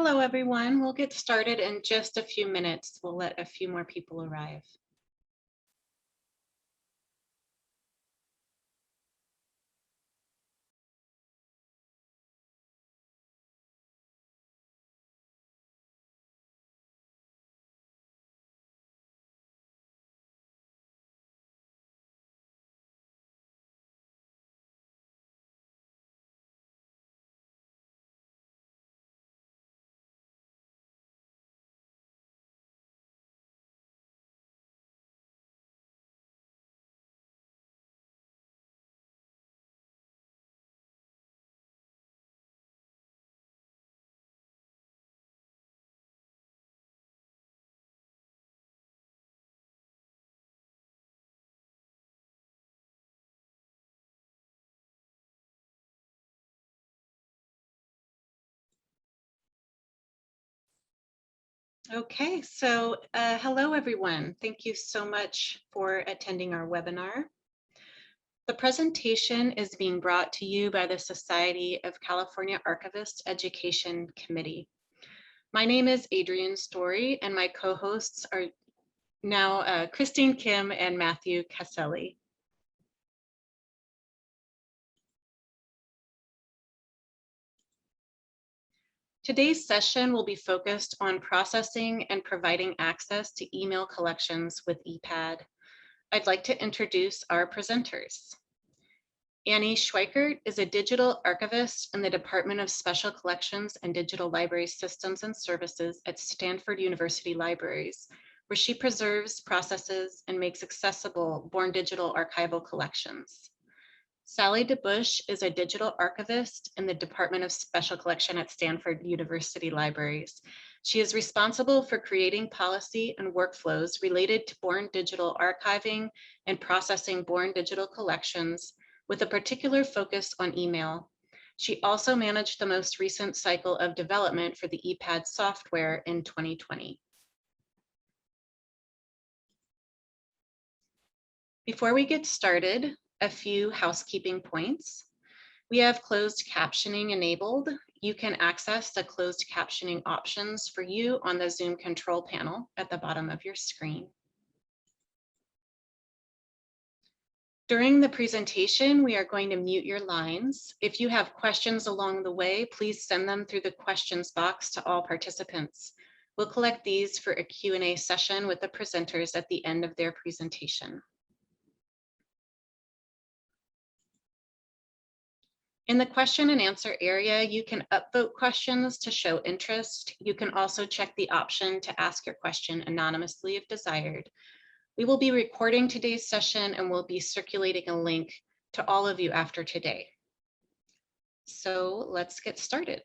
Hello, everyone. We'll get started in just a few minutes. We'll let a few more people arrive. Okay, so hello, everyone. Thank you so much for attending our webinar. The presentation is being brought to you by the Society of California Archivists Education Committee. My name is Adrienne Story, and my co-hosts are now Christine Kim and Matthew Caselli. Today's session will be focused on processing and providing access to email collections with ePADD. I'd like to introduce our presenters. Annie Schweikert is a digital archivist in the Department of Special Collections and Digital Library Systems and Services at Stanford University Libraries, where she preserves, processes, and makes accessible born digital archival collections. Sally DeBush is a digital archivist in the Department of Special Collection at Stanford University Libraries. She is responsible for creating policy and workflows related to born digital archiving and processing born digital collections with a particular focus on email. She also managed the most recent cycle of development for the ePADD software in 2020. Before we get started, a few housekeeping points. We have closed captioning enabled. You can access the closed captioning options for you on the Zoom control panel at the bottom of your screen. During the presentation, we are going to mute your lines. If you have questions along the way, please send them through the questions box to all participants. We'll collect these for a Q&A session with the presenters at the end of their presentation. In the question and answer area, you can upvote questions to show interest. You can also check the option to ask your question anonymously if desired. We will be recording today's session and we'll be circulating a link to all of you after today. So let's get started.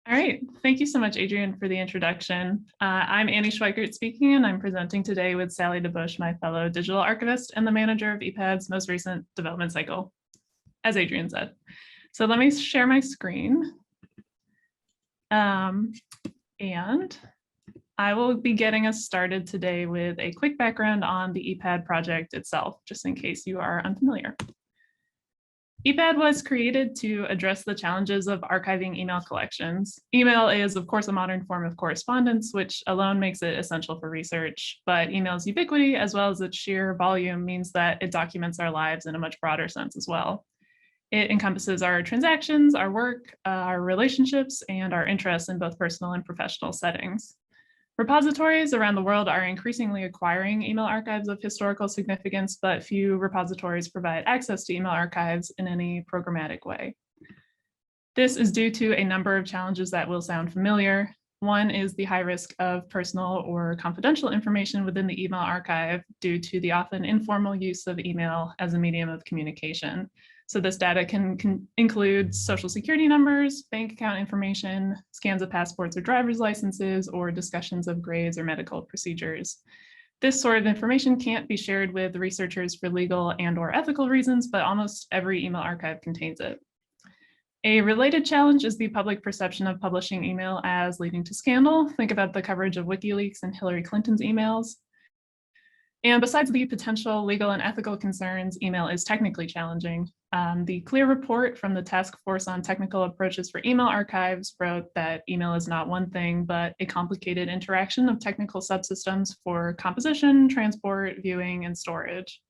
All right, thank you so much, Adrienne, for the introduction. I'm Annie Schweikert speaking, and I'm presenting today with Sally DeBush, my fellow digital archivist and the manager of ePADD's most recent development cycle, as Adrienne said. So let me share my screen. And I will be getting us started today with a quick background on the ePADD project itself, just in case you are unfamiliar. ePADD was created to address the challenges of archiving email collections. Email is, of course, a modern form of correspondence, which alone makes it essential for research, but email's ubiquity, as well as its sheer volume, means that it documents our lives in a much broader sense as well. It encompasses our transactions, our work, our relationships, and our interests in both personal and professional settings. Repositories around the world are increasingly acquiring email archives of historical significance, but few repositories provide access to email archives in any programmatic way. This is due to a number of challenges that will sound familiar. One is the high risk of personal or confidential information within the email archive due to the often informal use of email as a medium of communication. So this data can include social security numbers, bank account information, scans of passports or driver's licenses, or discussions of grades or medical procedures. This sort of information can't be shared with researchers for legal and/or ethical reasons, but almost every email archive contains it. A related challenge is the public perception of publishing email as leading to scandal. Think about the coverage of WikiLeaks and Hillary Clinton's emails. And besides the potential legal and ethical concerns, email is technically challenging. The CLEAR report from the Task Force on Technical Approaches for Email Archives wrote that email is not one thing, but a complicated interaction of technical subsystems for composition, transport, viewing, and storage.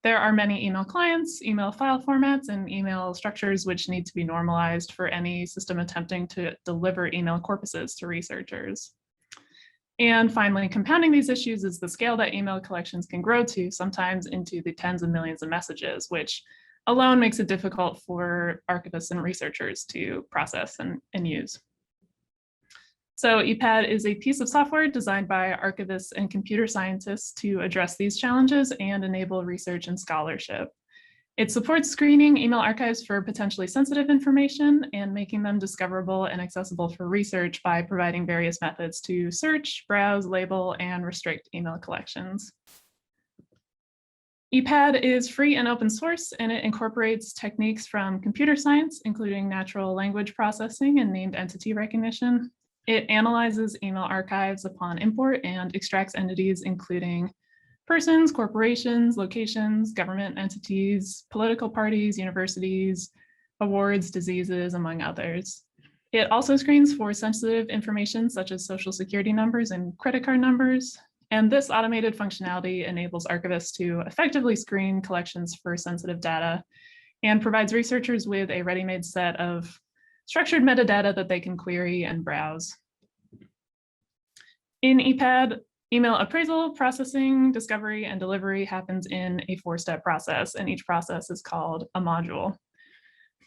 There are many email clients, email file formats, and email structures which need to be normalized for any system attempting to deliver email corpuses to researchers. And finally, compounding these issues is the scale that email collections can grow to, sometimes into the tens of millions of messages, which alone makes it difficult for archivists and researchers to process and use. So ePADD is a piece of software designed by archivists and computer scientists to address these challenges and enable research and scholarship. It supports screening email archives for potentially sensitive information and making them discoverable and accessible for research by providing various methods to search, browse, label, and restrict email collections. ePADD is free and open source, and it incorporates techniques from computer science, including natural language processing and named entity recognition. It analyzes email archives upon import and extracts entities, including persons, corporations, locations, government entities, political parties, universities, awards, diseases, among others. It also screens for sensitive information such as social security numbers and credit card numbers. And this automated functionality enables archivists to effectively screen collections for sensitive data and provides researchers with a ready-made set of structured metadata that they can query and browse. In ePADD, email appraisal, processing, discovery, and delivery happens in a four-step process, and each process is called a module.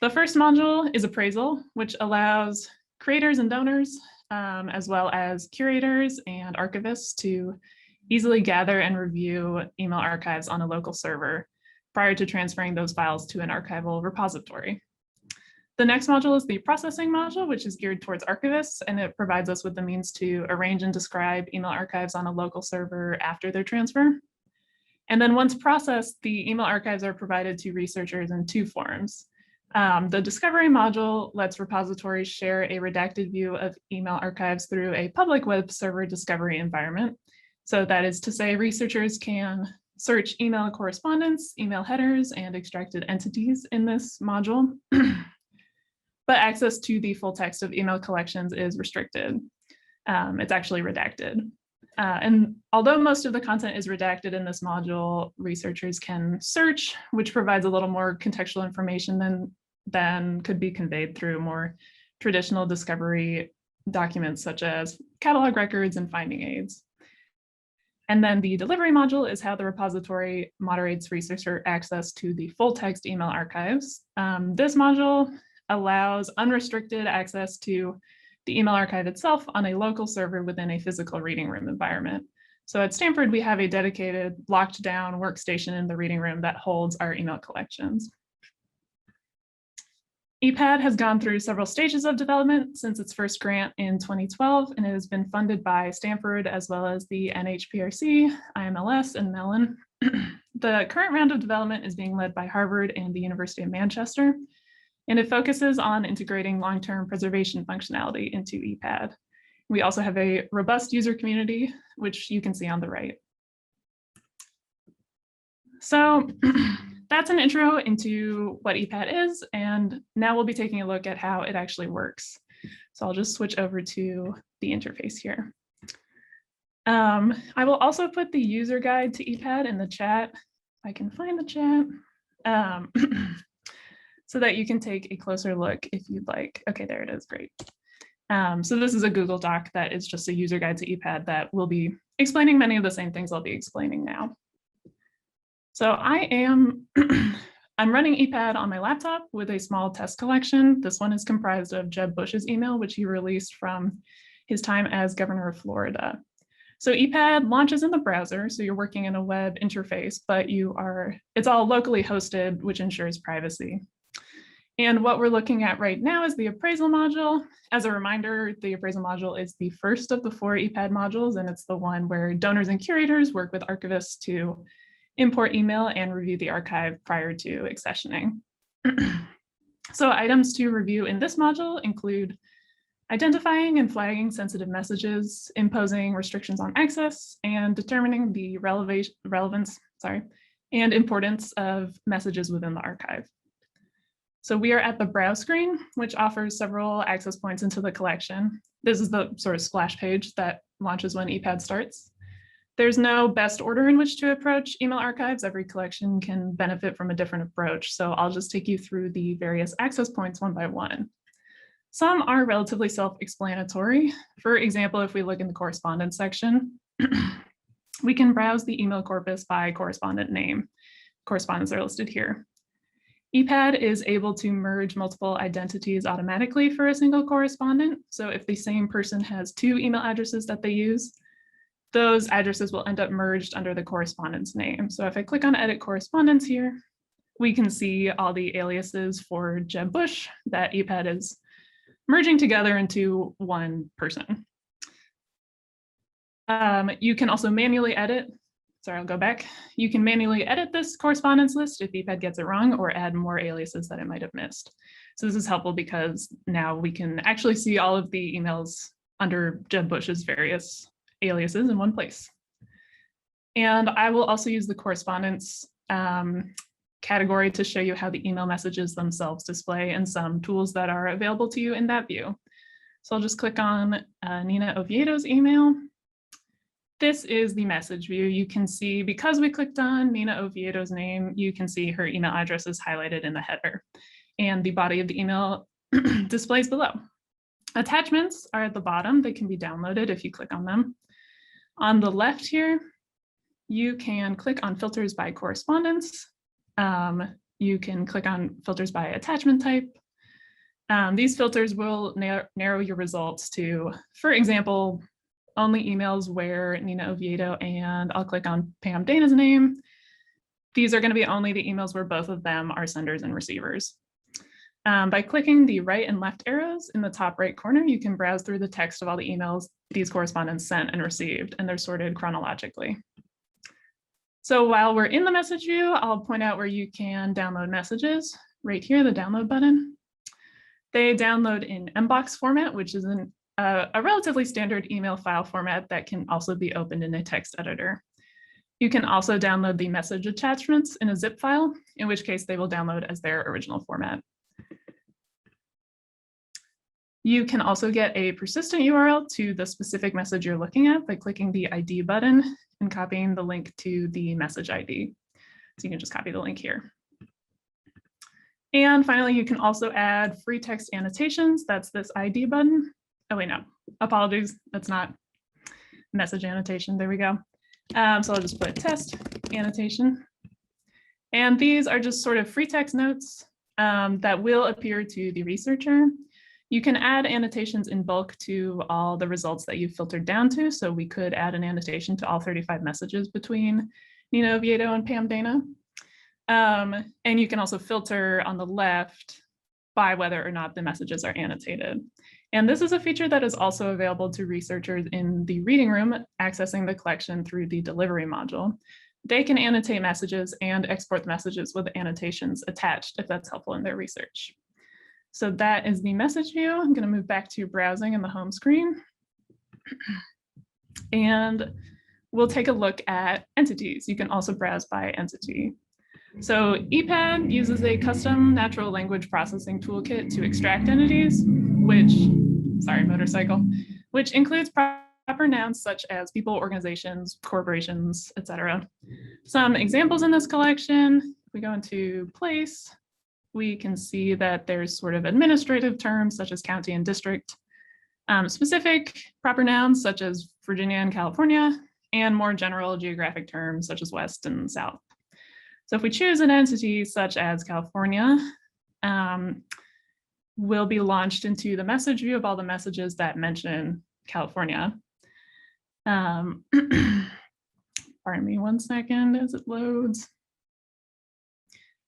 The first module is appraisal, which allows creators and donors, as well as curators and archivists to easily gather and review email archives on a local server prior to transferring those files to an archival repository. The next module is the processing module, which is geared towards archivists, and it provides us with the means to arrange and describe email archives on a local server after their transfer. And then once processed, the email archives are provided to researchers in two forms. The discovery module lets repositories share a redacted view of email archives through a public web server discovery environment. So that is to say, researchers can search email correspondence, email headers, and extracted entities in this module. But access to the full text of email collections is restricted. It's actually redacted. And although most of the content is redacted in this module, researchers can search, which provides a little more contextual information than could be conveyed through more traditional discovery documents, such as catalog records and finding aids. And then the delivery module is how the repository moderates researcher access to the full text email archives. This module allows unrestricted access to the email archive itself on a local server within a physical reading room environment. So at Stanford, we have a dedicated locked down workstation in the reading room that holds our email collections. ePADD has gone through several stages of development since its first grant in 2012, and it has been funded by Stanford as well as the NHPRC, IMLS, and Mellon. The current round of development is being led by Harvard and the University of Manchester, and it focuses on integrating long-term preservation functionality into ePADD. We also have a robust user community, which you can see on the right. So that's an intro into what ePADD is, and now we'll be taking a look at how it actually works. So I'll just switch over to the interface here. I will also put the user guide to ePADD in the chat. If I can find the chat. So that you can take a closer look if you'd like. Okay, there it is, great. So this is a Google Doc that is just a user guide to ePADD that will be explaining many of the same things I'll be explaining now. So I'm running ePADD on my laptop with a small test collection. This one is comprised of Jeb Bush's email, which he released from his time as governor of Florida. So ePADD launches in the browser, so you're working in a web interface, but it's all locally hosted, which ensures privacy. And what we're looking at right now is the appraisal module. As a reminder, the appraisal module is the first of the 4 ePADD modules, and it's the one where donors and curators work with archivists to import email and review the archive prior to accessioning. So items to review in this module include identifying and flagging sensitive messages, imposing restrictions on access, and determining the relevance and importance of messages within the archive. So we are at the browse screen, which offers several access points into the collection. This is the sort of splash page that launches when ePADD starts. There's no best order in which to approach email archives. Every collection can benefit from a different approach. So I'll just take you through the various access points one by one. Some are relatively self-explanatory. For example, if we look in the correspondence section, we can browse the email corpus by correspondent name. Correspondents are listed here. ePADD is able to merge multiple identities automatically for a single correspondent. So if the same person has two email addresses that they use, those addresses will end up merged under the correspondent's name. So if I click on edit correspondence here, we can see all the aliases for Jeb Bush that ePADD is merging together into one person. You can also manually edit. Sorry, I'll go back. You can manually edit this correspondence list if ePADD gets it wrong, or add more aliases that it might have missed. So this is helpful because now we can actually see all of the emails under Jeb Bush's various aliases in one place. And I will also use the correspondence category to show you how the email messages themselves display and some tools that are available to you in that view. So I'll just click on Nina Oviedo's email. This is the message view. You can see, because we clicked on Nina Oviedo's name, you can see her email address is highlighted in the header, and the body of the email displays below. Attachments are at the bottom. They can be downloaded if you click on them. On the left here, you can click on filters by correspondence. You can click on filters by attachment type. These filters will narrow your results to, for example, only emails where Nina Oviedo and I'll click on Pam Dana's name. These are going to be only the emails where both of them are senders and receivers. By clicking the right and left arrows in the top right corner, you can browse through the text of all the emails these correspondents sent and received, and they're sorted chronologically. So while we're in the message view, I'll point out where you can download messages. Right here, the download button. They download in MBOX format, which is a relatively standard email file format that can also be opened in a text editor. You can also download the message attachments in a zip file, in which case they will download as their original format. You can also get a persistent URL to the specific message you're looking at by clicking the ID button and copying the link to the message ID. So you can just copy the link here. And finally, you can also add free text annotations. That's this ID button. Oh wait, no, apologies. That's not message annotation. There we go. So I'll just put test annotation. And these are just sort of free text notes that will appear to the researcher. You can add annotations in bulk to all the results that you've filtered down to. So we could add an annotation to all 35 messages between Nina Oviedo and Pam Dana. And you can also filter on the left by whether or not the messages are annotated. And this is a feature that is also available to researchers in the reading room accessing the collection through the delivery module. They can annotate messages and export the messages with annotations attached if that's helpful in their research. So that is the message view. I'm going to move back to browsing in the home screen. And we'll take a look at entities. You can also browse by entity. So ePADD uses a custom natural language processing toolkit to extract entities, which includes proper nouns such as people, organizations, corporations, etc. Some examples in this collection, if we go into place, we can see that there's sort of administrative terms such as county and district, specific proper nouns such as Virginia and California, and more general geographic terms such as West and South. So if we choose an entity such as California, we'll be launched into the message view of all the messages that mention California. Pardon me 1 second as it loads.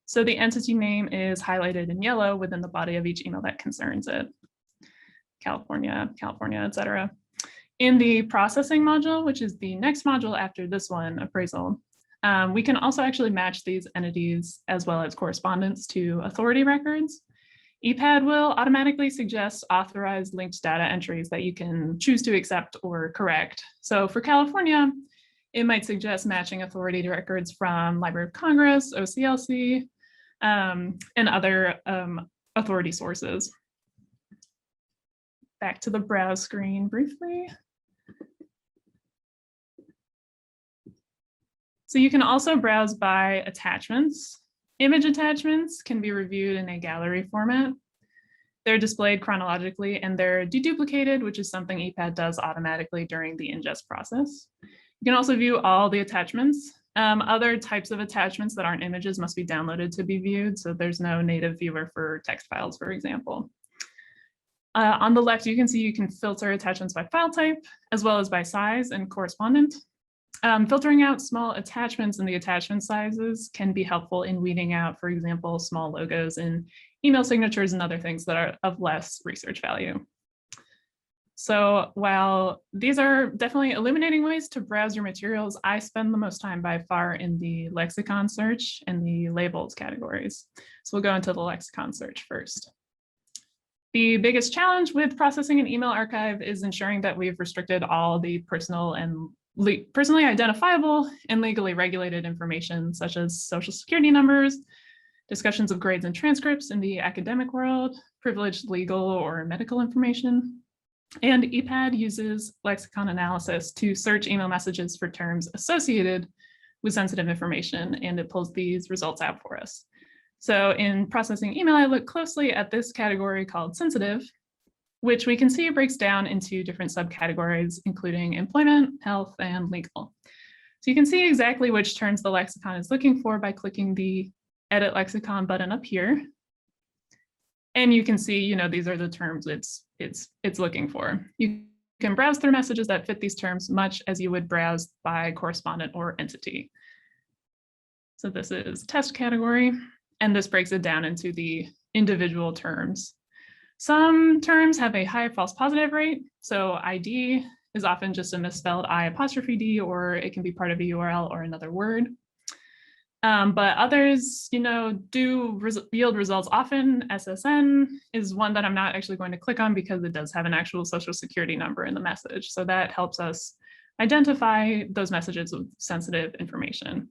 So the entity name is highlighted in yellow within the body of each email that concerns it. California, California, etc. In the processing module, which is the next module after this one, appraisal, we can also actually match these entities as well as correspondence to authority records. ePADD will automatically suggest authorized linked data entries that you can choose to accept or correct. So for California, it might suggest matching authority records from Library of Congress, OCLC, and other authority sources. Back to the browse screen briefly. So you can also browse by attachments. Image attachments can be reviewed in a gallery format. They're displayed chronologically and they're deduplicated, which is something ePADD does automatically during the ingest process. You can also view all the attachments. Other types of attachments that aren't images must be downloaded to be viewed. So there's no native viewer for text files, for example. On the left, you can see you can filter attachments by file type, as well as by size and correspondent. Filtering out small attachments and the attachment sizes can be helpful in weeding out, for example, small logos in email signatures and other things that are of less research value. So while these are definitely illuminating ways to browse your materials, I spend the most time by far in the lexicon search and the labels categories. So we'll go into the lexicon search first. The biggest challenge with processing an email archive is ensuring that we've restricted all the personally identifiable and legally regulated information, such as social security numbers, discussions of grades and transcripts in the academic world, privileged legal or medical information. And ePADD uses lexicon analysis to search email messages for terms associated with sensitive information, and it pulls these results out for us. So in processing email, I look closely at this category called sensitive, which we can see breaks down into different subcategories, including employment, health, and legal. So you can see exactly which terms the lexicon is looking for by clicking the Edit Lexicon button up here. And you can see, these are the terms it's looking for. You can browse through messages that fit these terms much as you would browse by correspondent or entity. So this is test category, and this breaks it down into the individual terms. Some terms have a high false positive rate. So ID is often just a misspelled I''D, or it can be part of a URL or another word. But others, do yield results often. SSN is one that I'm not actually going to click on because it does have an actual social security number in the message. So that helps us identify those messages with sensitive information.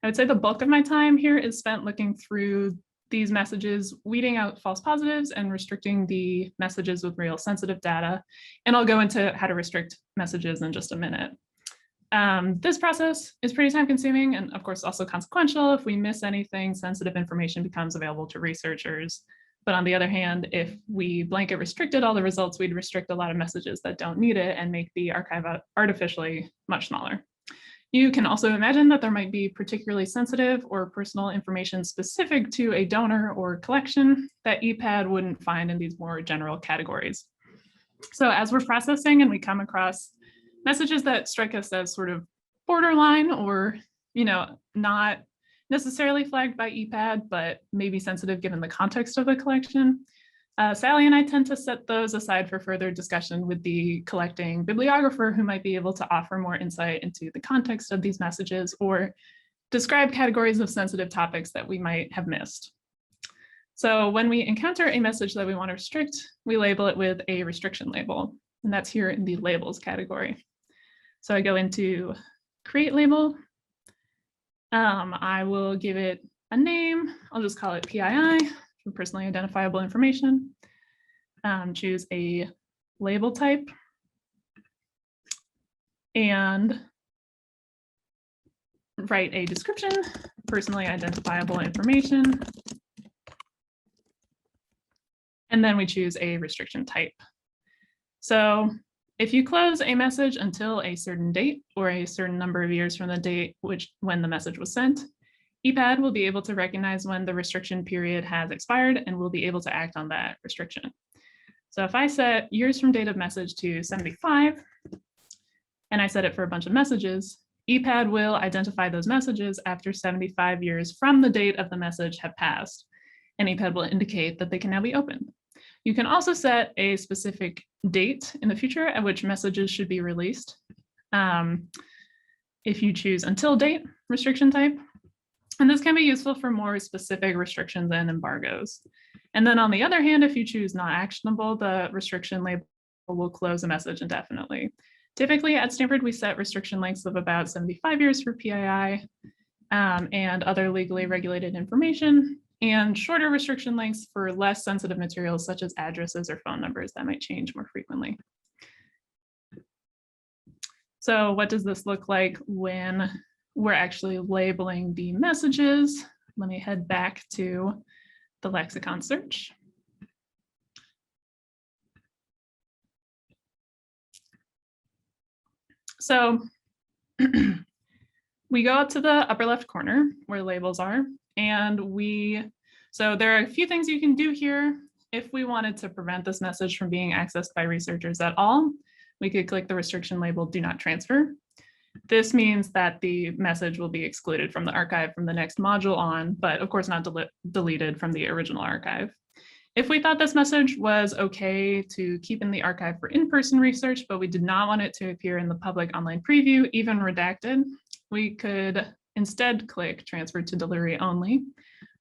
I would say the bulk of my time here is spent looking through these messages, weeding out false positives and restricting the messages with real sensitive data. And I'll go into how to restrict messages in just a minute. This process is pretty time consuming and of course also consequential. If we miss anything, sensitive information becomes available to researchers. But on the other hand, if we blanket restricted all the results, we'd restrict a lot of messages that don't need it and make the archive artificially much smaller. You can also imagine that there might be particularly sensitive or personal information specific to a donor or collection that ePADD wouldn't find in these more general categories. So as we're processing and we come across messages that strike us as sort of borderline or, not necessarily flagged by ePADD, but maybe sensitive given the context of the collection, Sally and I tend to set those aside for further discussion with the collecting bibliographer who might be able to offer more insight into the context of these messages or describe categories of sensitive topics that we might have missed. So when we encounter a message that we want to restrict, we label it with a restriction label, and that's here in the labels category. So I go into create label. I will give it a name. I'll just call it PII. For personally identifiable information, choose a label type, and write a description, personally identifiable information, and then we choose a restriction type. So if you close a message until a certain date or a certain number of years from the date when the message was sent, ePADD will be able to recognize when the restriction period has expired and will be able to act on that restriction. So if I set years from date of message to 75, and I set it for a bunch of messages, ePADD will identify those messages after 75 years from the date of the message have passed, and ePADD will indicate that they can now be opened. You can also set a specific date in the future at which messages should be released. If you choose until date restriction type, and this can be useful for more specific restrictions and embargoes. And then on the other hand, if you choose not actionable, the restriction label will close a message indefinitely. Typically at Stanford, we set restriction lengths of about 75 years for PII and other legally regulated information, and shorter restriction lengths for less sensitive materials such as addresses or phone numbers that might change more frequently. So what does this look like when we're actually labeling the messages? Let me head back to the lexicon search. So we go up to the upper left corner where labels are, and so there are a few things you can do here. If we wanted to prevent this message from being accessed by researchers at all, we could click the restriction label, do not transfer. This means that the message will be excluded from the archive from the next module on, but of course not deleted from the original archive. If we thought this message was okay to keep in the archive for in-person research, but we did not want it to appear in the public online preview, even redacted, we could instead click transfer to delivery only,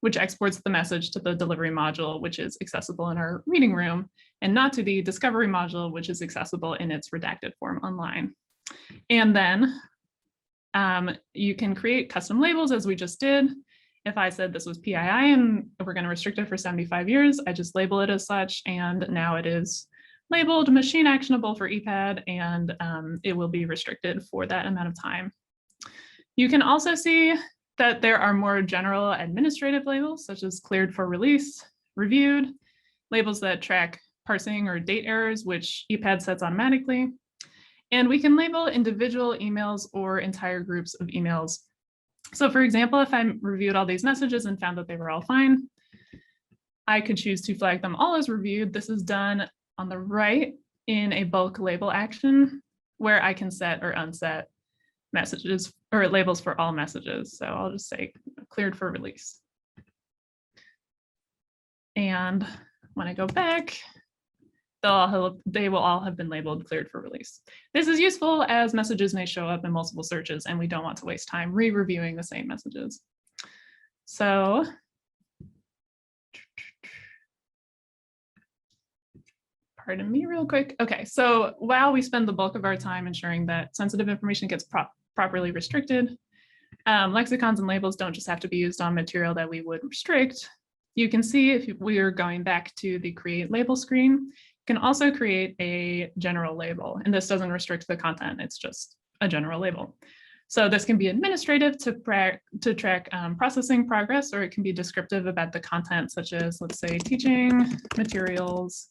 which exports the message to the delivery module, which is accessible in our reading room, and not to the discovery module, which is accessible in its redacted form online. And then you can create custom labels as we just did. If I said this was PII and we're going to restrict it for 75 years, I just label it as such, and now it is labeled machine actionable for ePADD, and it will be restricted for that amount of time. You can also see that there are more general administrative labels, such as cleared for release, reviewed, labels that track parsing or date errors, which ePADD sets automatically. And we can label individual emails or entire groups of emails. So for example, if I reviewed all these messages and found that they were all fine, I could choose to flag them all as reviewed. This is done on the right in a bulk label action where I can set or unset messages or labels for all messages. So I'll just say cleared for release. And when I go back, they will all have been labeled cleared for release. This is useful as messages may show up in multiple searches and we don't want to waste time re-reviewing the same messages. So pardon me real quick. Okay, so while we spend the bulk of our time ensuring that sensitive information gets properly restricted, lexicons and labels don't just have to be used on material that we would restrict. You can see if we are going back to the create label screen, you can also create a general label, and this doesn't restrict the content, it's just a general label. So this can be administrative to track processing progress, or it can be descriptive about the content, such as, let's say, teaching materials,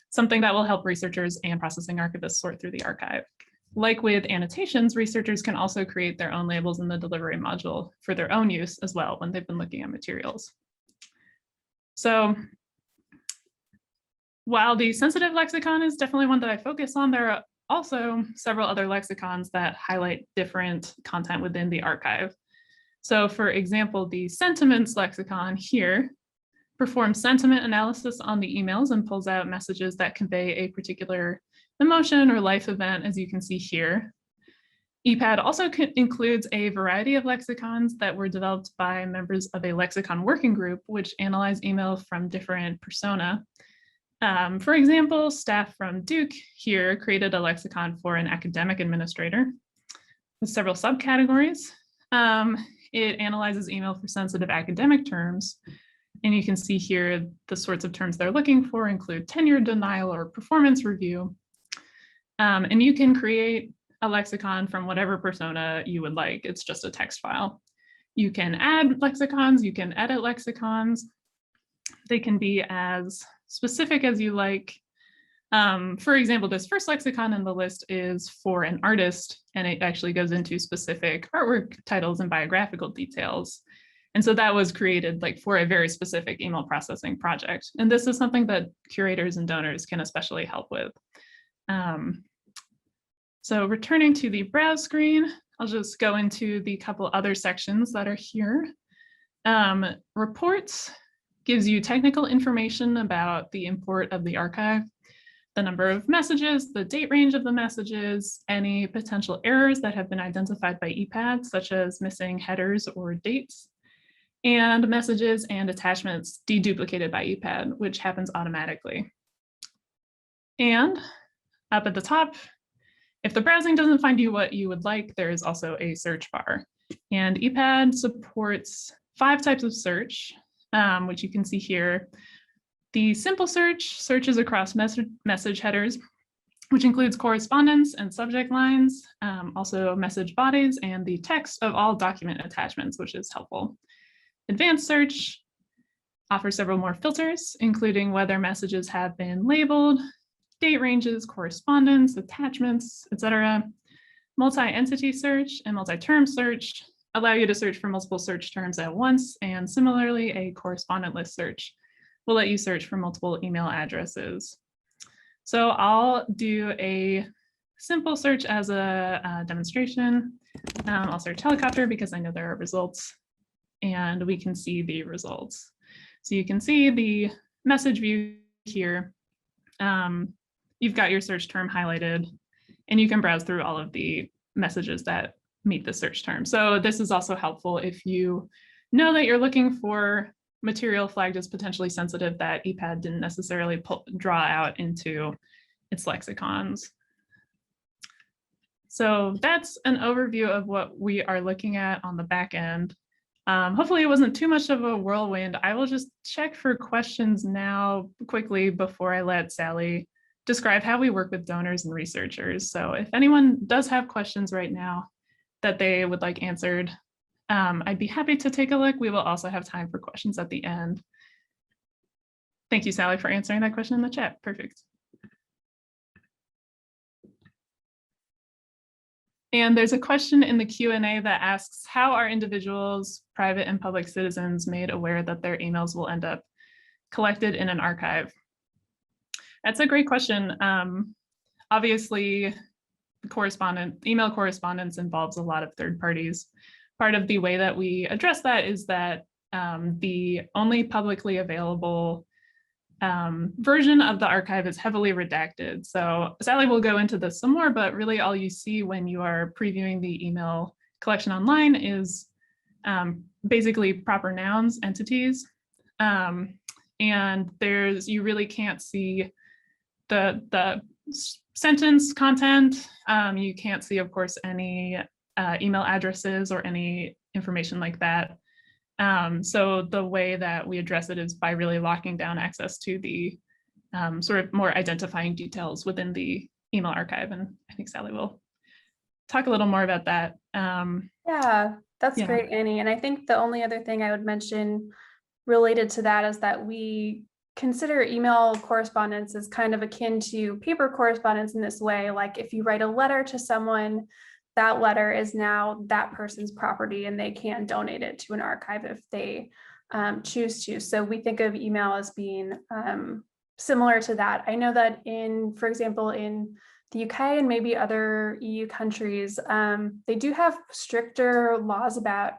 something that will help researchers and processing archivists sort through the archive. Like with annotations, researchers can also create their own labels in the delivery module for their own use as well when they've been looking at materials. So while the sensitive lexicon is definitely one that I focus on, there are also several other lexicons that highlight different content within the archive. So for example, the sentiments lexicon here performs sentiment analysis on the emails and pulls out messages that convey a particular emotion or life event, as you can see here. ePADD also includes a variety of lexicons that were developed by members of a lexicon working group, which analyze email from different persona. For example, staff from Duke here created a lexicon for an academic administrator with several subcategories. It analyzes email for sensitive academic terms. And you can see here the sorts of terms they're looking for include tenure denial or performance review. And you can create a lexicon from whatever persona you would like. It's just a text file. You can add lexicons, you can edit lexicons. They can be as specific as you like. For example, this first lexicon in the list is for an artist, and it actually goes into specific artwork titles and biographical details. And so that was created like for a very specific email processing project. And this is something that curators and donors can especially help with. So returning to the browse screen, I'll just go into the couple other sections that are here. Reports gives you technical information about the import of the archive, the number of messages, the date range of the messages, any potential errors that have been identified by ePADD, such as missing headers or dates. and messages and attachments deduplicated by ePADD, which happens automatically. And up at the top, if the browsing doesn't find you what you would like, there is also a search bar. And ePADD supports 5 types of search, which you can see here. The simple search searches across message headers, which includes correspondence and subject lines, also message bodies, and the text of all document attachments, which is helpful. Advanced search offers several more filters, including whether messages have been labeled, date ranges, correspondence, attachments, etc. Multi-entity search and multi-term search allow you to search for multiple search terms at once, and similarly, a correspondent list search will let you search for multiple email addresses. So I'll do a simple search as a demonstration. I'll search helicopter because I know there are results, and we can see the results. So you can see the message view here. You've got your search term highlighted, and you can browse through all of the messages that meet the search term. So this is also helpful if you know that you're looking for material flagged as potentially sensitive that ePADD didn't necessarily draw out into its lexicons. So that's an overview of what we are looking at on the back end. Hopefully it wasn't too much of a whirlwind. I will just check for questions now quickly before I let Sally describe how we work with donors and researchers. So if anyone does have questions right now that they would like answered, I'd be happy to take a look. We will also have time for questions at the end. Thank you, Sally, for answering that question in the chat. Perfect. And there's a question in the Q&A that asks, how are individuals, private and public citizens, made aware that their emails will end up collected in an archive? That's a great question. Obviously, email correspondence involves a lot of third parties. Part of the way that we address that is that the only publicly available version of the archive is heavily redacted. So Sally will go into this some more, but really all you see when you are previewing the email collection online is basically proper nouns, entities. And you really can't see the sentence content. You can't see, of course, any email addresses or any information like that. So the way that we address it is by really locking down access to the sort of more identifying details within the email archive. And I think Sally will talk a little more about that. Yeah, that's great, Annie. And I think the only other thing I would mention related to that is that we consider email correspondence as kind of akin to paper correspondence in this way. Like if you write a letter to someone, that letter is now that person's property and they can donate it to an archive if they choose to. So we think of email as being similar to that. I know that for example, in the UK and maybe other EU countries, they do have stricter laws about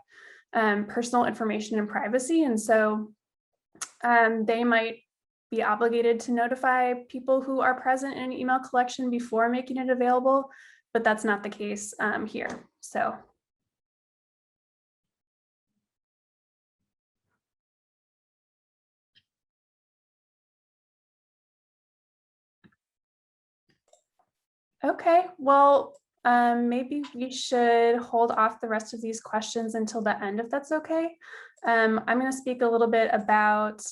personal information and privacy. And so they might be obligated to notify people who are present in an email collection before making it available, but that's not the case here. So. Okay, well, maybe we should hold off the rest of these questions until the end, if that's okay. I'm going to speak a little bit about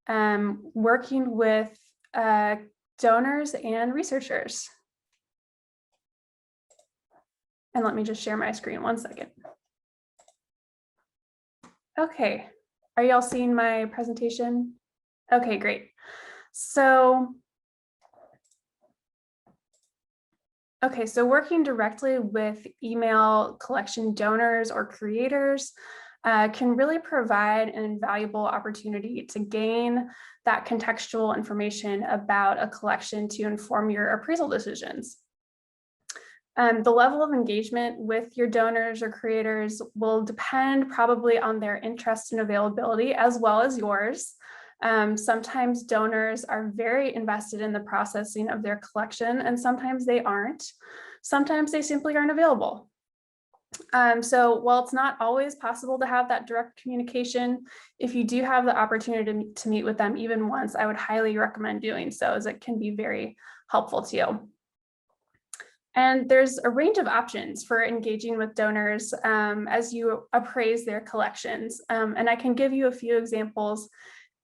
working with donors and researchers. And let me just share my screen 1 second. Okay, are y'all seeing my presentation? Okay, great. So working directly with email collection donors or creators can really provide an invaluable opportunity to gain that contextual information about a collection to inform your appraisal decisions. The level of engagement with your donors or creators will depend probably on their interest and availability as well as yours. Sometimes donors are very invested in the processing of their collection, and sometimes they aren't. Sometimes they simply aren't available. So while it's not always possible to have that direct communication, if you do have the opportunity to meet with them even once, I would highly recommend doing so, as it can be very helpful to you. And there's a range of options for engaging with donors as you appraise their collections. And I can give you a few examples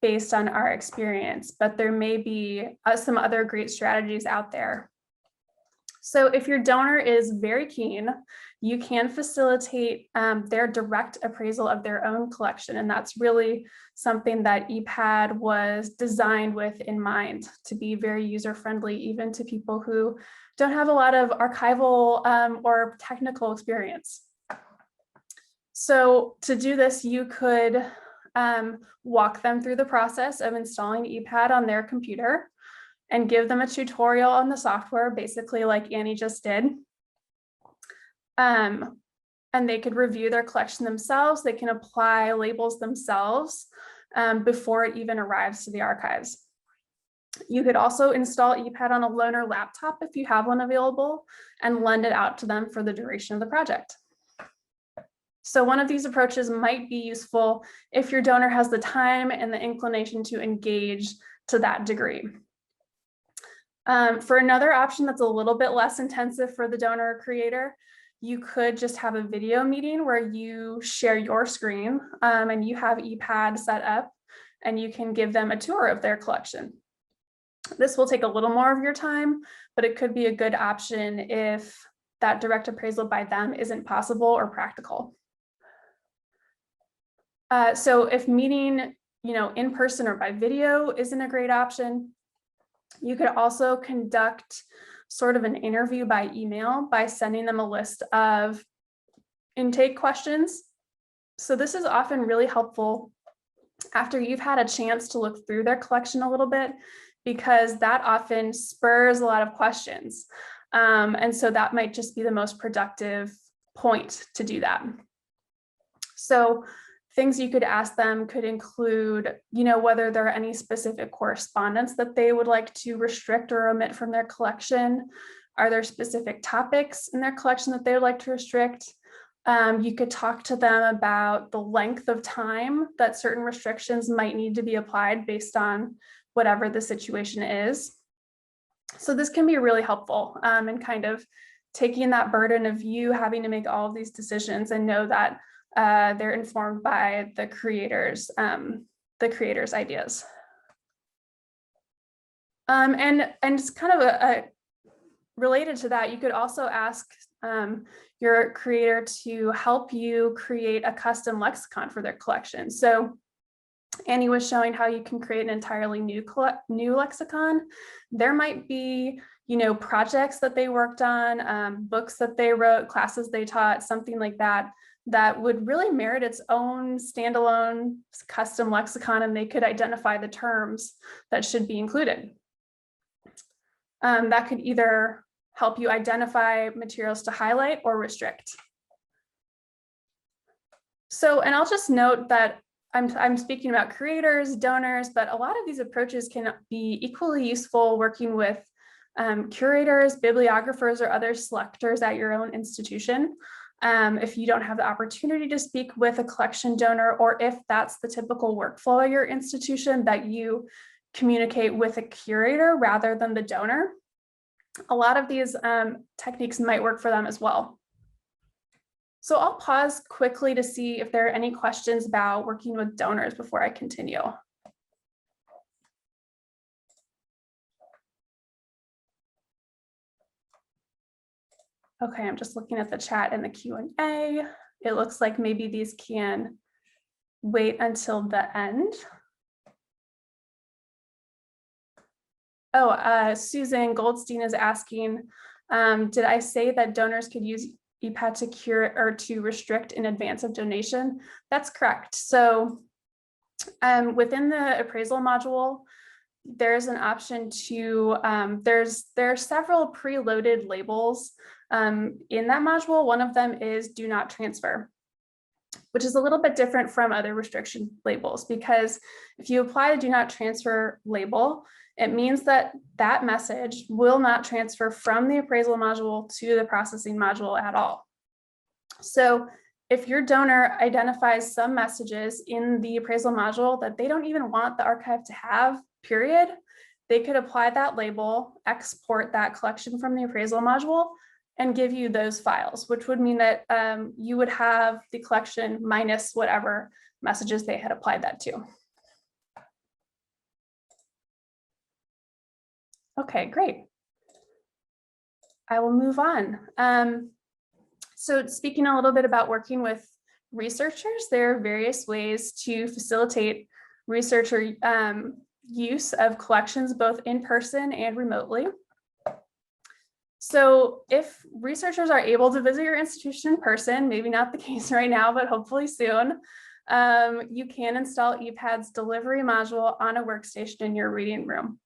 based on our experience, but there may be some other great strategies out there. So if your donor is very keen, you can facilitate their direct appraisal of their own collection. And that's really something that ePADD was designed with in mind, to be very user-friendly, even to people who don't have a lot of archival or technical experience. So to do this, you could walk them through the process of installing ePADD on their computer and give them a tutorial on the software, basically like Annie just did. And they could review their collection themselves. They can apply labels themselves before it even arrives to the archives. You could also install ePADD on a loaner laptop if you have one available, and lend it out to them for the duration of the project. So one of these approaches might be useful if your donor has the time and the inclination to engage to that degree. For another option that's a little bit less intensive for the donor or creator, you could just have a video meeting where you share your screen and you have ePADD set up, and you can give them a tour of their collection. This will take a little more of your time, but it could be a good option if that direct appraisal by them isn't possible or practical. So if meeting, in person or by video isn't a great option, you could also conduct sort of an interview by email by sending them a list of intake questions. So this is often really helpful after you've had a chance to look through their collection a little bit, because that often spurs a lot of questions. And so that might just be the most productive point to do that. So things you could ask them could include, whether there are any specific correspondence that they would like to restrict or omit from their collection. Are there specific topics in their collection that they would like to restrict? You could talk to them about the length of time that certain restrictions might need to be applied based on whatever the situation is. So this can be really helpful in kind of taking that burden of you having to make all of these decisions, and know that they're informed by the creators' ideas. And it's kind of related to that, you could also ask your creator to help you create a custom lexicon for their collection. So Annie was showing how you can create an entirely new lexicon. There might be, projects that they worked on, books that they wrote, classes they taught, something like that, that would really merit its own standalone custom lexicon, and they could identify the terms that should be included. That could either help you identify materials to highlight or restrict. So, and I'll just note that I'm speaking about creators, donors, but a lot of these approaches can be equally useful working with curators, bibliographers, or other selectors at your own institution. If you don't have the opportunity to speak with a collection donor, or if that's the typical workflow at your institution, that you communicate with a curator rather than the donor, a lot of these techniques might work for them as well. So I'll pause quickly to see if there are any questions about working with donors before I continue. Okay, I'm just looking at the chat and the Q&A. It looks like maybe these can wait until the end. Oh, Susan Goldstein is asking, did I say that donors could use ePADD to cure or to restrict in advance of donation? That's correct. So within the appraisal module, there's an option to, there are several preloaded labels in that module. One of them is do not transfer, which is a little bit different from other restriction labels, because if you apply the do not transfer label, it means that that message will not transfer from the appraisal module to the processing module at all. So if your donor identifies some messages in the appraisal module that they don't even want the archive to have, period, they could apply that label, export that collection from the appraisal module, and give you those files, which would mean that you would have the collection minus whatever messages they had applied that to. Okay, great. I will move on. So speaking a little bit about working with researchers, there are various ways to facilitate researcher use of collections both in person and remotely. So if researchers are able to visit your institution in person, maybe not the case right now, but hopefully soon, you can install ePADD's delivery module on a workstation in your reading room.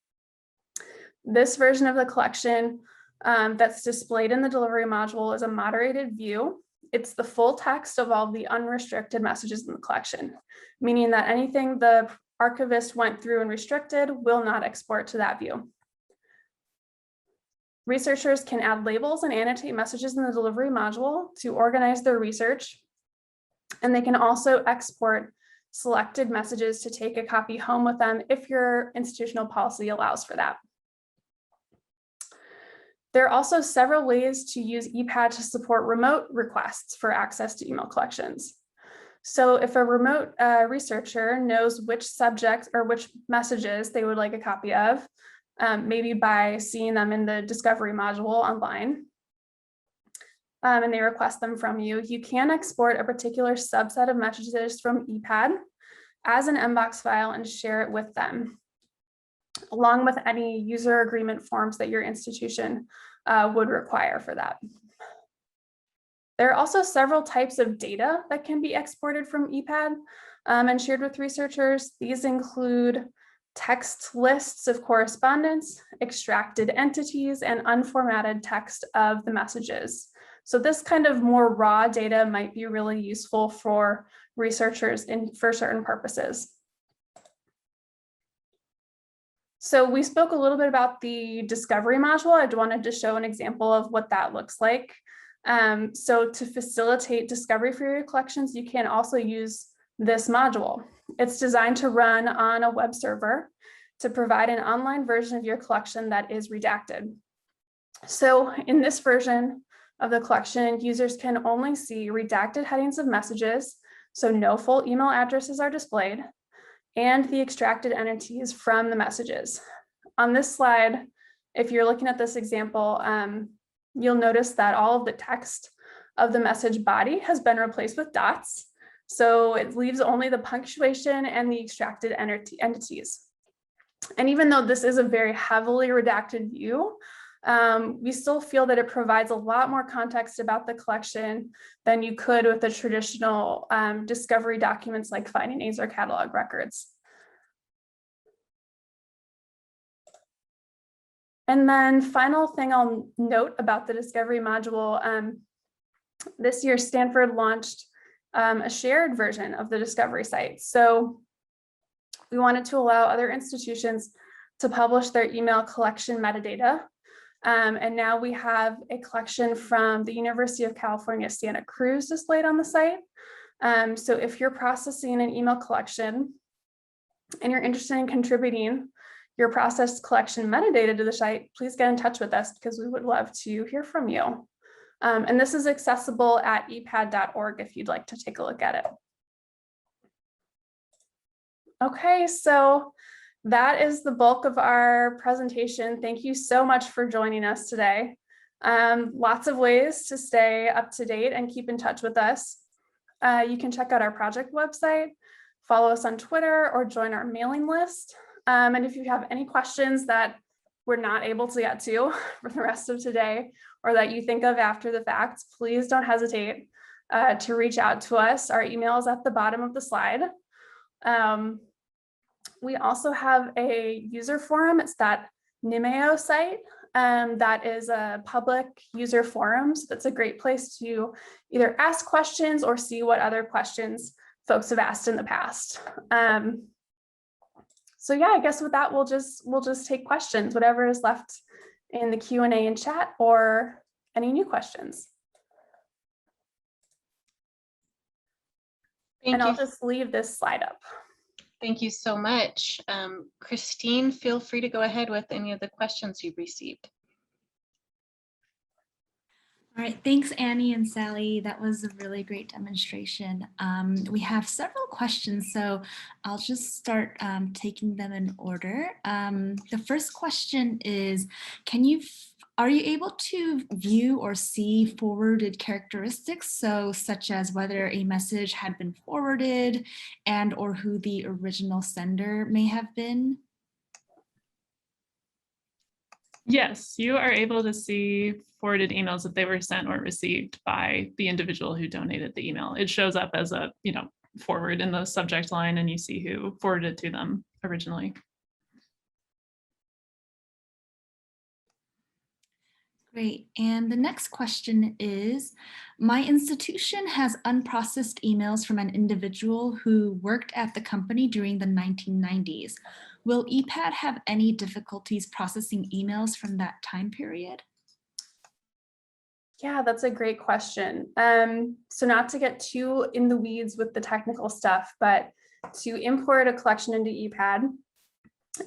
This version of the collection that's displayed in the delivery module is a moderated view. It's the full text of all the unrestricted messages in the collection, meaning that anything the archivist went through and restricted will not export to that view. Researchers can add labels and annotate messages in the delivery module to organize their research. And they can also export selected messages to take a copy home with them if your institutional policy allows for that. There are also several ways to use ePADD to support remote requests for access to email collections. So if a remote researcher knows which subjects or which messages they would like a copy of, maybe by seeing them in the discovery module online, and they request them from you, you can export a particular subset of messages from ePADD as an mbox file and share it with them, along with any user agreement forms that your institution would require for that. There are also several types of data that can be exported from ePADD and shared with researchers. These include text lists of correspondence, extracted entities, and unformatted text of the messages. So this kind of more raw data might be really useful for researchers for certain purposes. So we spoke a little bit about the discovery module. I wanted to show an example of what that looks like. So to facilitate discovery for your collections, you can also use this module. It's designed to run on a web server to provide an online version of your collection that is redacted. So in this version of the collection, users can only see redacted headings of messages, so no full email addresses are displayed, and the extracted entities from the messages. On this slide, if you're looking at this example, you'll notice that all of the text of the message body has been replaced with dots. So it leaves only the punctuation and the extracted entities. And even though this is a very heavily redacted view, we still feel that it provides a lot more context about the collection than you could with the traditional discovery documents like finding aids or catalog records. And then final thing I'll note about the discovery module, this year Stanford launched a shared version of the discovery site. So we wanted to allow other institutions to publish their email collection metadata. And now we have a collection from the University of California, Santa Cruz displayed on the site. So if you're processing an email collection and you're interested in contributing your processed collection metadata to the site, please get in touch with us because we would love to hear from you. And this is accessible at ePADD.org if you'd like to take a look at it. Okay, so that is the bulk of our presentation. Thank you so much for joining us today. Lots of ways to stay up to date and keep in touch with us. You can check out our project website, follow us on Twitter, or join our mailing list. And if you have any questions that we're not able to get to for the rest of today, or that you think of after the fact, please don't hesitate to reach out to us. Our email is at the bottom of the slide. We also have a user forum. It's that Nimeo site that is a public user forum. So that's a great place to either ask questions or see what other questions folks have asked in the past. So yeah, I guess with that, we'll just take questions, whatever is left in the Q&A and chat, or any new questions. And Thank you. I'll just leave this slide up. Thank you so much. Christine, feel free to go ahead with any of the questions you've received. All right, thanks Annie and Sally. That was a really great demonstration. We have several questions, so I'll just start taking them in order. The first question is, are you able to view or see forwarded characteristics, so such as whether a message had been forwarded and or who the original sender may have been? Yes, you are able to see forwarded emails if they were sent or received by the individual who donated the email. It shows up as a, forward in the subject line, and you see who forwarded to them originally. Great. And the next question is, my institution has unprocessed emails from an individual who worked at the company during the 1990s. Will ePADD have any difficulties processing emails from that time period? Yeah, that's a great question. So not to get too in the weeds with the technical stuff, but to import a collection into ePADD,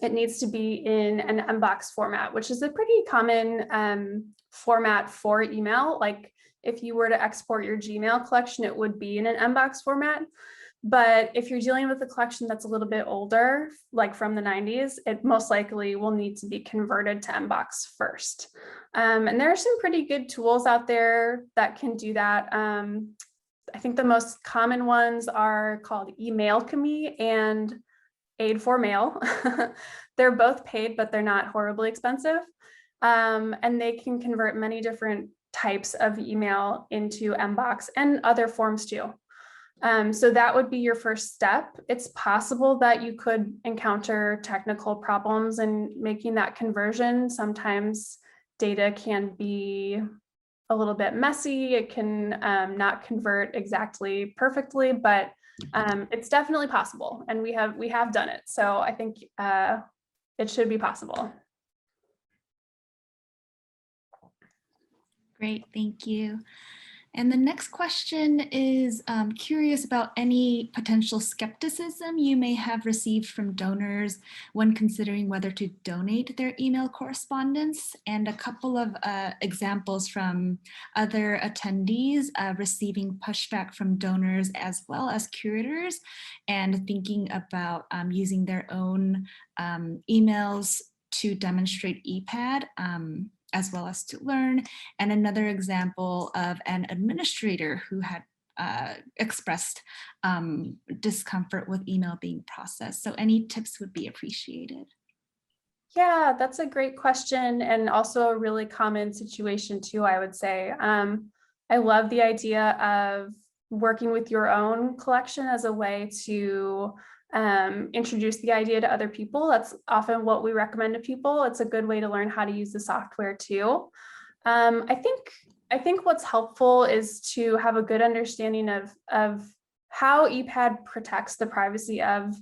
it needs to be in an mbox format, which is a pretty common format for email. Like if you were to export your Gmail collection, it would be in an mbox format. But if you're dealing with a collection that's a little bit older, like from the 90s, it most likely will need to be converted to mbox first. And there are some pretty good tools out there that can do that. I think the most common ones are called Emailchemy and Aid4Mail. They're both paid, but they're not horribly expensive. And they can convert many different types of email into mbox and other forms too. So that would be your first step. It's possible that you could encounter technical problems in making that conversion. Sometimes data can be a little bit messy. It can not convert exactly perfectly, but it's definitely possible, and we have done it. So I think it should be possible. Great, thank you. And the next question is curious about any potential skepticism you may have received from donors when considering whether to donate their email correspondence, and a couple of examples from other attendees receiving pushback from donors as well as curators, and thinking about using their own emails to demonstrate ePADD. As well as to learn, and another example of an administrator who had expressed discomfort with email being processed. So any tips would be appreciated. Yeah, that's a great question, and also a really common situation too, I would say. I love the idea of working with your own collection as a way to introduce the idea to other people. That's often what we recommend to people. It's a good way to learn how to use the software too. I think what's helpful is to have a good understanding of how ePADD protects the privacy of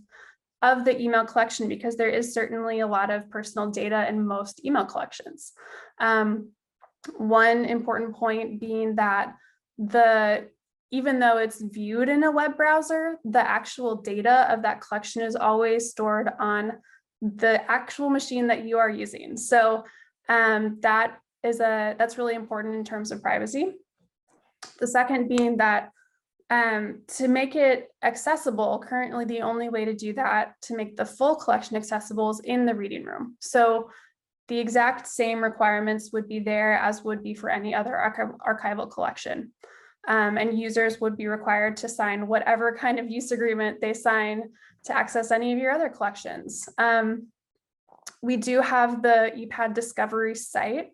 the email collection, because there is certainly a lot of personal data in most email collections. One important point being that even though it's viewed in a web browser, the actual data of that collection is always stored on the actual machine that you are using. So that's really important in terms of privacy. The second being that to make it accessible, currently the only way to do that, to make the full collection accessible, is in the reading room. So the exact same requirements would be there as would be for any other archival collection. And users would be required to sign whatever kind of use agreement they sign to access any of your other collections. We do have the ePADD Discovery site,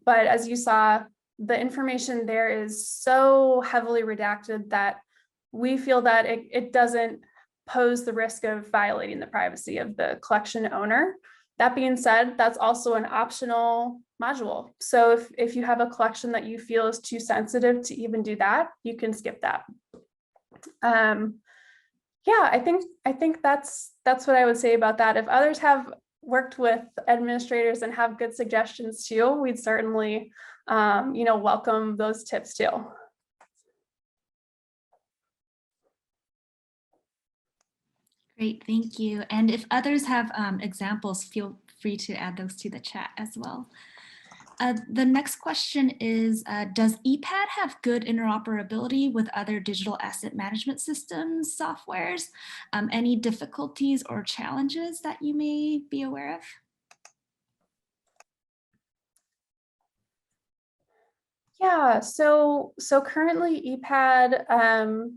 but as you saw, the information there is so heavily redacted that we feel that it doesn't pose the risk of violating the privacy of the collection owner. That being said, that's also an optional module. So if you have a collection that you feel is too sensitive to even do that, you can skip that. Yeah, I think that's what I would say about that. If others have worked with administrators and have good suggestions too, we'd certainly welcome those tips too. Great, thank you. And if others have examples, feel free to add those to the chat as well. The next question is, does ePADD have good interoperability with other digital asset management systems, softwares? Any difficulties or challenges that you may be aware of? Yeah, so currently ePADD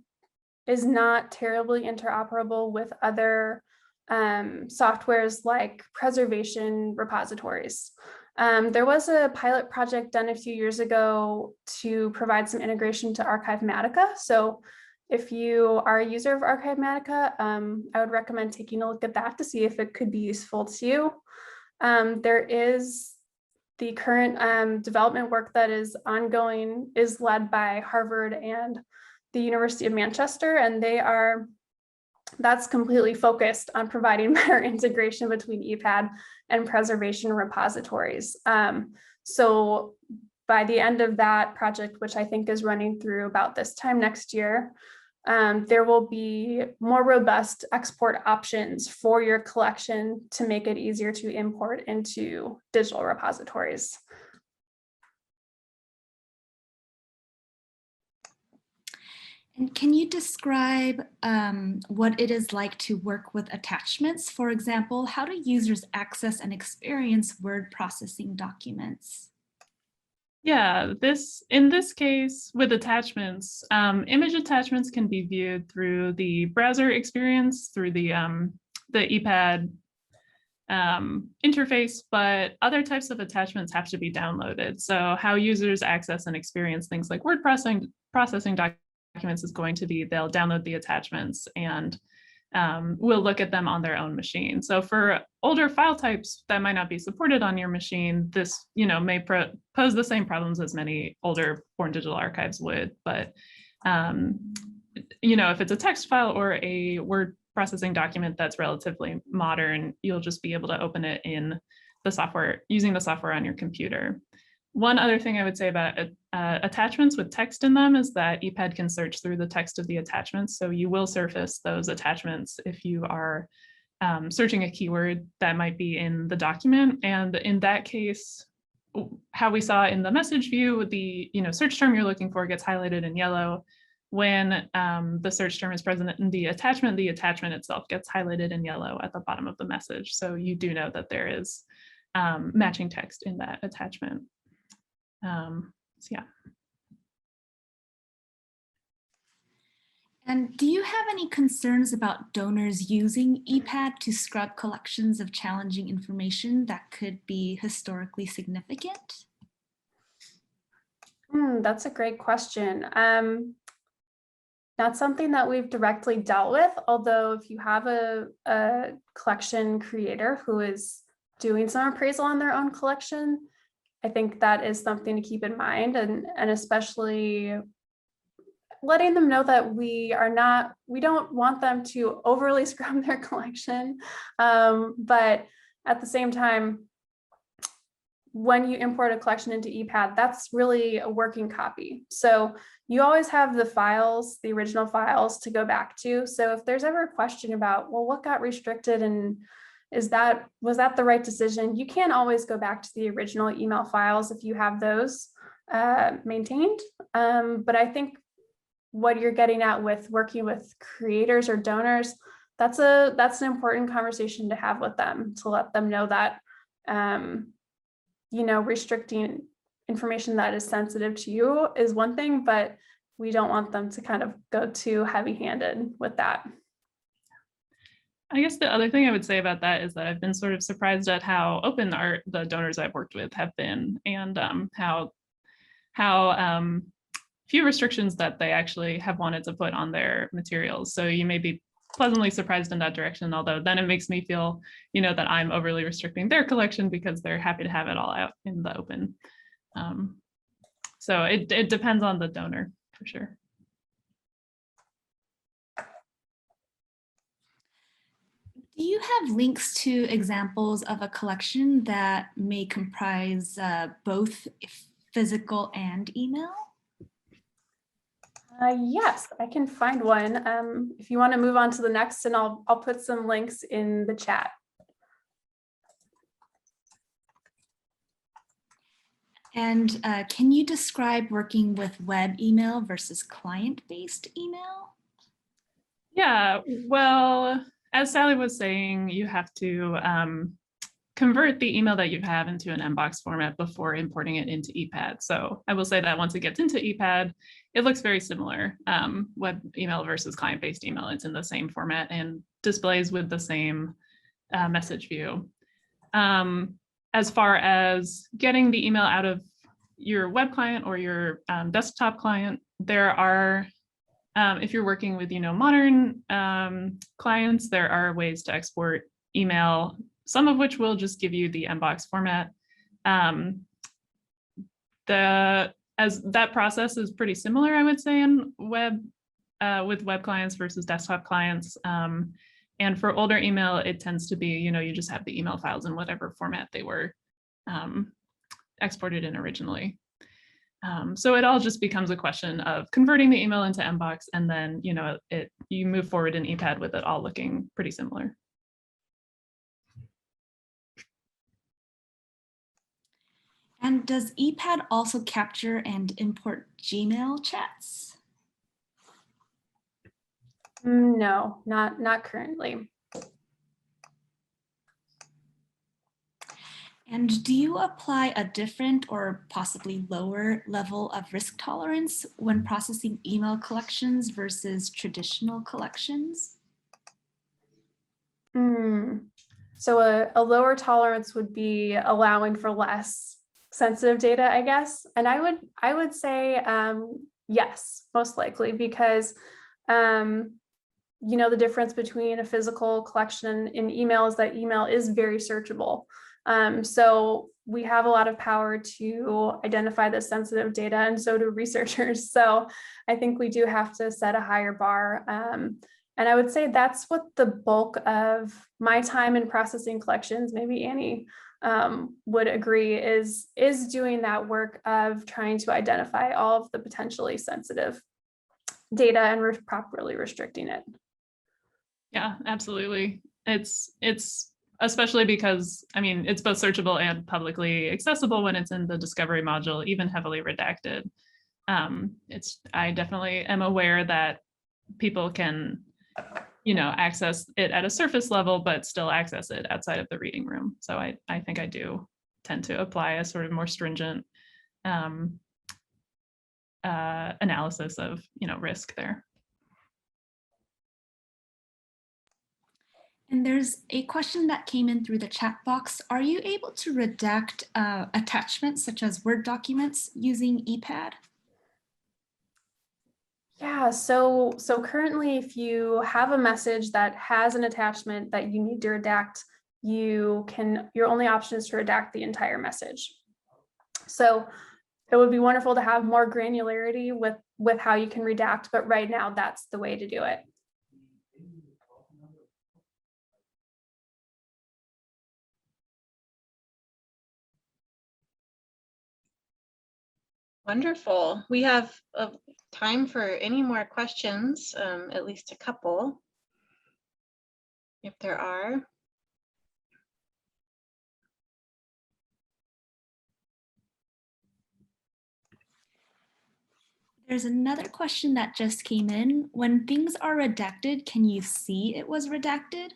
is not terribly interoperable with other softwares like preservation repositories. There was a pilot project done a few years ago to provide some integration to Archivematica. So if you are a user of Archivematica, I would recommend taking a look at that to see if it could be useful to you. There is the current development work that is ongoing is led by Harvard and the University of Manchester, and that's completely focused on providing better integration between ePADD and preservation repositories. So by the end of that project, which I think is running through about this time next year, there will be more robust export options for your collection to make it easier to import into digital repositories. And can you describe what it is like to work with attachments? For example, how do users access and experience word processing documents? Yeah, in this case with attachments, image attachments can be viewed through the browser experience, through the ePADD interface, but other types of attachments have to be downloaded. So how users access and experience things like word processing documents is going to be they'll download the attachments and we'll look at them on their own machine. So for older file types that might not be supported on your machine, this may pose the same problems as many older born digital archives would. But if it's a text file or a word processing document that's relatively modern, you'll just be able to open it in the software using the software on your computer. One other thing I would say about attachments with text in them is that ePADD can search through the text of the attachments. So you will surface those attachments if you are searching a keyword that might be in the document. And in that case, how we saw in the message view, the search term you're looking for gets highlighted in yellow. When the search term is present in the attachment itself gets highlighted in yellow at the bottom of the message. So you do know that there is matching text in that attachment. So yeah. And do you have any concerns about donors using ePADD to scrub collections of challenging information that could be historically significant? That's a great question. Not something that we've directly dealt with, although if you have a collection creator who is doing some appraisal on their own collection, I think that is something to keep in mind, and especially letting them know that we don't want them to overly scrub their collection. But at the same time, when you import a collection into ePADD, that's really a working copy. So you always have the files, the original files to go back to. So if there's ever a question about, well, what got restricted and was that the right decision? You can always go back to the original email files if you have those maintained. But I think what you're getting at with working with creators or donors, that's an important conversation to have with them, to let them know that restricting information that is sensitive to you is one thing, but we don't want them to kind of go too heavy-handed with that. I guess the other thing I would say about that is that I've been sort of surprised at how open the donors I've worked with have been, and how few restrictions that they actually have wanted to put on their materials. So you may be pleasantly surprised in that direction, although then it makes me feel, that I'm overly restricting their collection because they're happy to have it all out in the open. So it depends on the donor for sure. Do you have links to examples of a collection that may comprise both physical and email? Yes, I can find one. If you want to move on to the next, and I'll put some links in the chat. And can you describe working with web email versus client-based email? Yeah, well, as Sally was saying, you have to convert the email that you have into an mbox format before importing it into ePADD. So I will say that once it gets into ePADD, it looks very similar. Web email versus client-based email, it's in the same format and displays with the same message view. As far as getting the email out of your web client or your desktop client, there are, if you're working with modern clients, there are ways to export email, some of which will just give you the mbox format. As that process is pretty similar, I would say, in web with web clients versus desktop clients. And for older email, it tends to be, you just have the email files in whatever format they were exported in originally. So it all just becomes a question of converting the email into mbox, and then you move forward in ePADD with it all looking pretty similar. And does ePADD also capture and import Gmail chats? No, not currently. And do you apply a different or possibly lower level of risk tolerance when processing email collections versus traditional collections? So a lower tolerance would be allowing for less sensitive data, I guess. And I would say yes, most likely, because the difference between a physical collection and email is that email is very searchable. So we have a lot of power to identify the sensitive data, and so do researchers. So I think we do have to set a higher bar. And I would say that's what the bulk of my time in processing collections, maybe Annie would agree, is doing that work of trying to identify all of the potentially sensitive data and properly restricting it. Yeah, absolutely. It's especially because, it's both searchable and publicly accessible when it's in the discovery module, even heavily redacted. I definitely am aware that people can, access it at a surface level, but still access it outside of the reading room. So I think I do tend to apply a sort of more stringent analysis of, risk there. And there's a question that came in through the chat box. Are you able to redact attachments such as Word documents using ePADD? Yeah, so currently, if you have a message that has an attachment that you need to redact, your only option is to redact the entire message. So it would be wonderful to have more granularity with how you can redact, but right now that's the way to do it. Wonderful. We have time for any more questions, at least a couple, if there are. There's another question that just came in. When things are redacted, can you see it was redacted?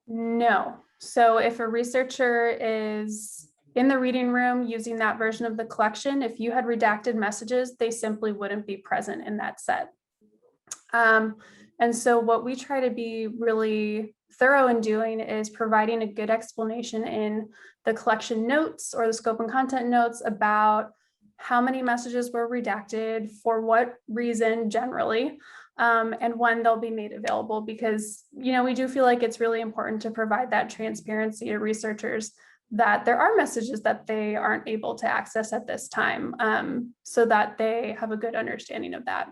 No. So if a researcher is in the reading room using that version of the collection, if you had redacted messages, they simply wouldn't be present in that set. And so what we try to be really thorough in doing is providing a good explanation in the collection notes or the scope and content notes about how many messages were redacted, for what reason generally, and when they'll be made available, because we do feel like it's really important to provide that transparency to researchers that there are messages that they aren't able to access at this time, so that they have a good understanding of that.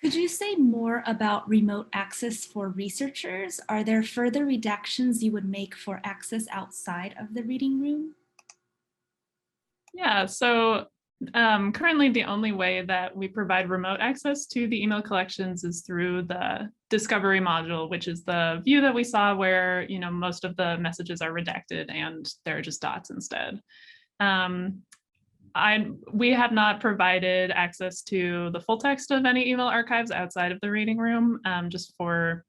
Could you say more about remote access for researchers? Are there further redactions you would make for access outside of the reading room? Yeah, so currently the only way that we provide remote access to the email collections is through the discovery module, which is the view that we saw where, you know, most of the messages are redacted and they're just dots instead. We have not provided access to the full text of any email archives outside of the reading room, just for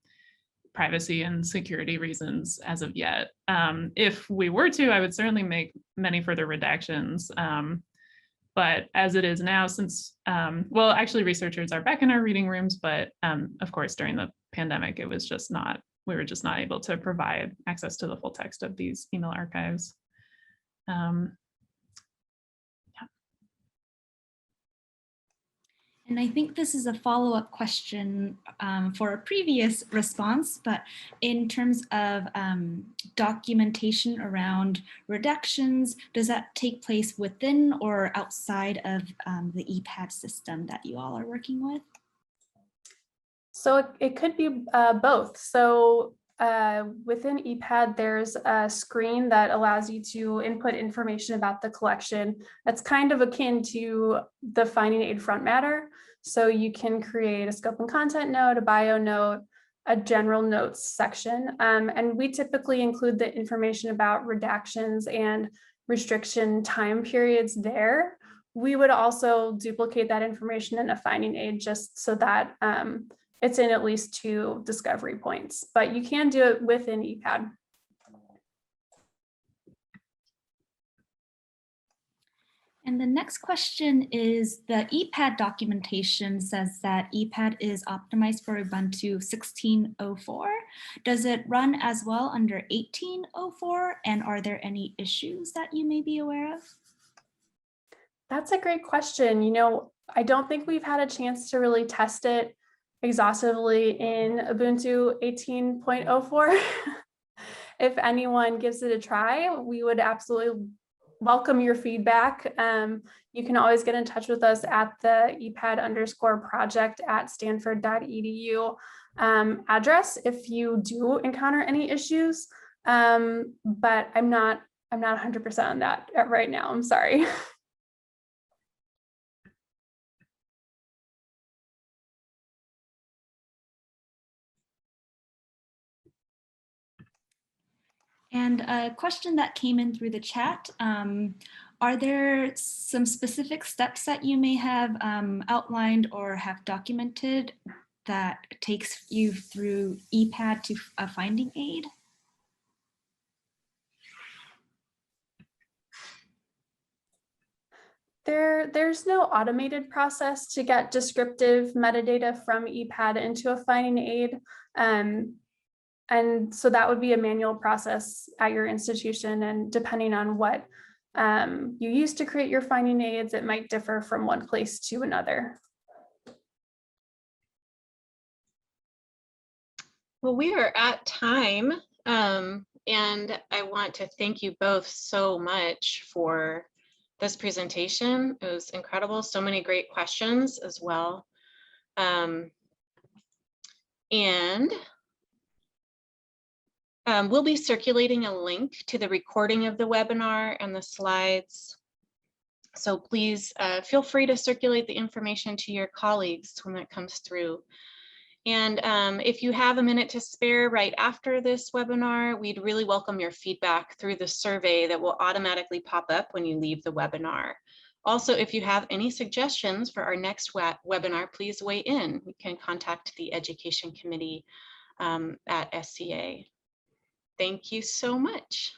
privacy and security reasons as of yet. If we were to, I would certainly make many further redactions. But as it is now, since, well, actually researchers are back in our reading rooms, but of course, during the pandemic, it was just not, we were just not able to provide access to the full text of these email archives. And I think this is a follow-up question for a previous response, but in terms of documentation around redactions, does that take place within or outside of the ePADD system that you all are working with? So it could be both. So within ePADD, there's a screen that allows you to input information about the collection. That's kind of akin to the finding aid front matter. So you can create a scope and content note, a bio note, a general notes section. And we typically include the information about redactions and restriction time periods there. We would also duplicate that information in a finding aid just so that it's in at least 2 discovery points, but you can do it within ePADD. And the next question is, the ePADD documentation says that ePADD is optimized for Ubuntu 16.04. Does it run as well under 18.04? And are there any issues that you may be aware of? That's a great question. You know, I don't think we've had a chance to really test it exhaustively in Ubuntu 18.04. If anyone gives it a try, we would absolutely welcome your feedback. You can always get in touch with us at the ePADD_project@stanford.edu address if you do encounter any issues. But I'm not 100% on that right now. I'm sorry. And a question that came in through the chat, are there some specific steps that you may have outlined or have documented that takes you through ePADD to a finding aid? There's no automated process to get descriptive metadata from ePADD into a finding aid. And so that would be a manual process at your institution, and depending on what you use to create your finding aids, it might differ from one place to another. Well, we are at time, and I want to thank you both so much for this presentation. It was incredible, so many great questions as well. We'll be circulating a link to the recording of the webinar and the slides. So please feel free to circulate the information to your colleagues when that comes through. And if you have a minute to spare right after this webinar, we'd really welcome your feedback through the survey that will automatically pop up when you leave the webinar. Also, if you have any suggestions for our next webinar, please weigh in. You can contact the Education Committee at SCA. Thank you so much.